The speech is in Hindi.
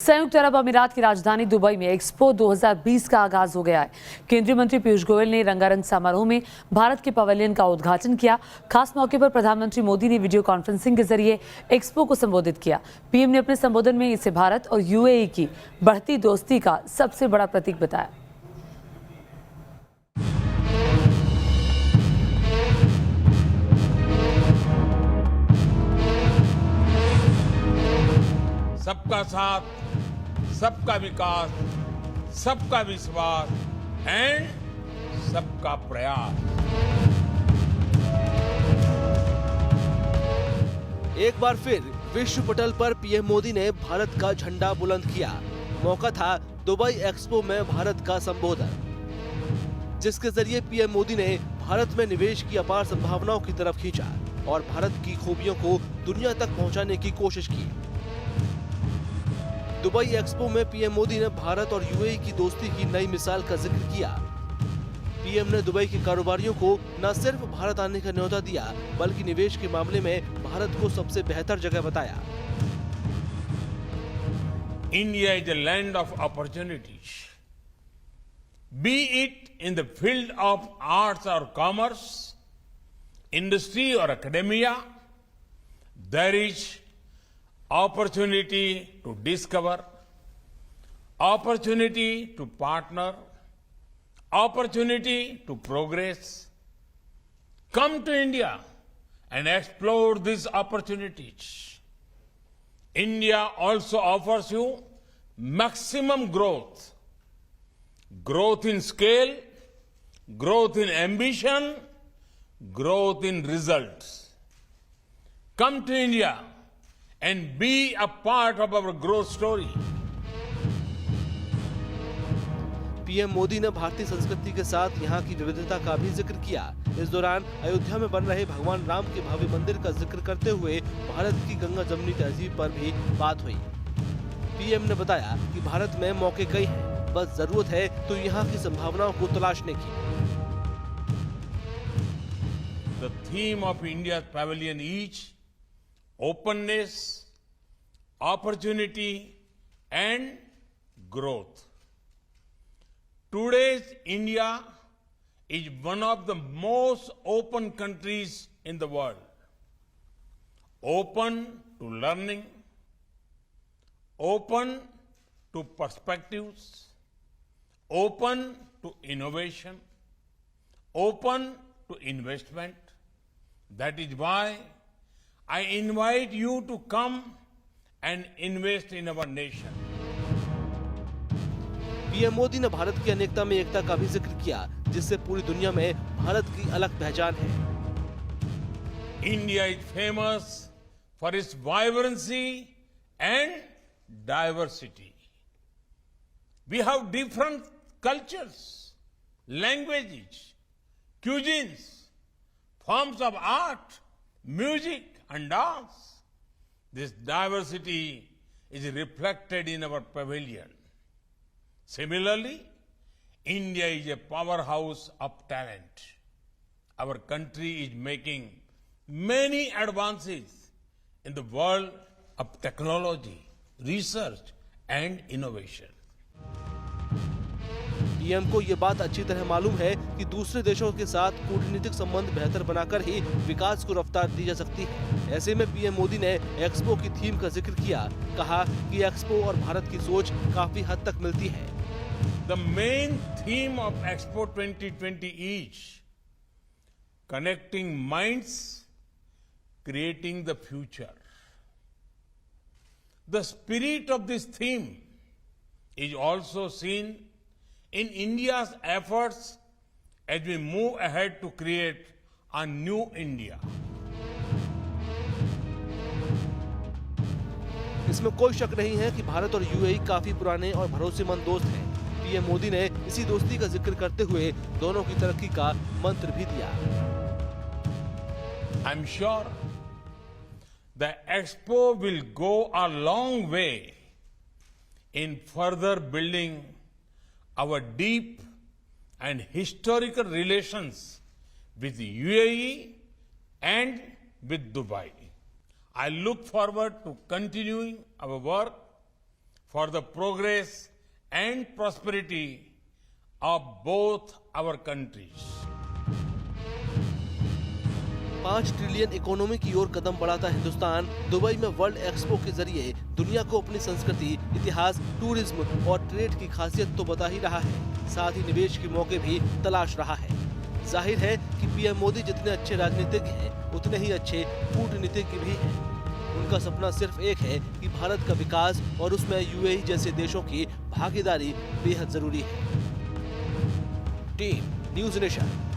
संयुक्त अरब अमीरात की राजधानी दुबई में एक्सपो 2020 का आगाज हो गया है। केंद्रीय मंत्री पीयूष गोयल ने रंगारंग समारोह में भारत के पवेलियन का उद्घाटन किया। खास मौके पर प्रधानमंत्री मोदी ने वीडियो कॉन्फ्रेंसिंग के जरिए एक्सपो को संबोधित किया। पीएम ने अपने संबोधन में इसे भारत और यूएई की बढ़ती दोस्ती का सबसे बड़ा प्रतीक बताया। सबका साथ, सबका विकास, सबका विश्वास एंड सबका प्रयास। एक बार फिर विश्व पटल पर पीएम मोदी ने भारत का झंडा बुलंद किया। मौका था दुबई एक्सपो में भारत का संबोधन, जिसके जरिए पीएम मोदी ने भारत में निवेश की अपार संभावनाओं की तरफ खींचा और भारत की खूबियों को दुनिया तक पहुंचाने की कोशिश की। दुबई एक्सपो में पीएम मोदी ने भारत और यूएई की दोस्ती की नई मिसाल का जिक्र किया। पीएम ने दुबई के कारोबारियों को न सिर्फ भारत आने का न्योता दिया, बल्कि निवेश के मामले में भारत को सबसे बेहतर जगह बताया। India is a land of opportunities, be it in the field of arts और कॉमर्स, इंडस्ट्री और academia. There is opportunity to discover, opportunity to partner, opportunity to progress. Come to India and explore these opportunities. India also offers you maximum growth. Growth in scale, growth in ambition, growth in results. Come to India and be a part of our growth story. PM Modi ने भारतीय संस्कृति के साथ यहाँ की विविधता का भी जिक्र किया। इस दौरान अयोध्या में बन रहे भगवान राम के भव्य मंदिर का जिक्र करते हुए भारत की गंगा जमुनी तहजीब पर भी बात हुई। पीएम ने बताया कि भारत में मौके कई हैं, बस जरूरत है तो यहाँ की संभावनाओं को तलाशने की। The theme of India's pavilion is openness, opportunity and growth. Today's India is one of the most open countries in the world. Open to learning, open to perspectives, open to innovation, open to investment. That is why I invite you to come and invest in our nation. PM Modi ने भारत की अनेकता में एकता का भी जिक्र किया, जिससे पूरी दुनिया में भारत की अलग पहचान है। India is famous for its vibrancy and diversity. We have different cultures, languages, cuisines, forms of art, music and dance. This diversity is reflected in our pavilion. Similarly, India is a powerhouse of talent. Our country is making many advances in the world of technology, research and innovation. PM को ये बात अच्छी तरह मालूम है कि दूसरे देशों के साथ कूटनीतिक संबंध बेहतर बनाकर ही विकास को रफ्तार दी जा सकती है। ऐसे में पीएम मोदी ने एक्सपो की थीम का जिक्र किया, कहा कि एक्सपो और भारत की सोच काफी हद तक मिलती है। The main theme of Expo 2020 is connecting minds, creating the future. The spirit of this theme is also seen in India's efforts as we move ahead to create a new India. इसमें कोई शक नहीं है कि भारत और यूएई काफी पुराने और भरोसेमंद दोस्त हैं। पीएम मोदी ने इसी दोस्ती का जिक्र करते हुए दोनों की तरक्की का मंत्र भी दिया। I'm sure the Expo will go a long way in further building our deep and historical relations with UAE and with Dubai. I look forward to continuing our work for the progress and prosperity of both our countries. 5 trillion economy की ओर कदम बढ़ाता हिंदुस्तान दुबई में वर्ल्ड एक्सपो के जरिए दुनिया को अपनी संस्कृति, इतिहास, टूरिज्म और ट्रेड की खासियत तो बता ही रहा है, साथ ही निवेश के मौके भी तलाश रहा है। जाहिर है कि पीएम मोदी जितने अच्छे राजनीतिज्ञ हैं, उतने ही अच्छे कूटनीतिज्ञ भी हैं। उनका सपना सिर्फ एक है कि भारत का विकास और उसमें यूएई जैसे देशों की भागीदारी बेहद जरूरी है। Team news nation.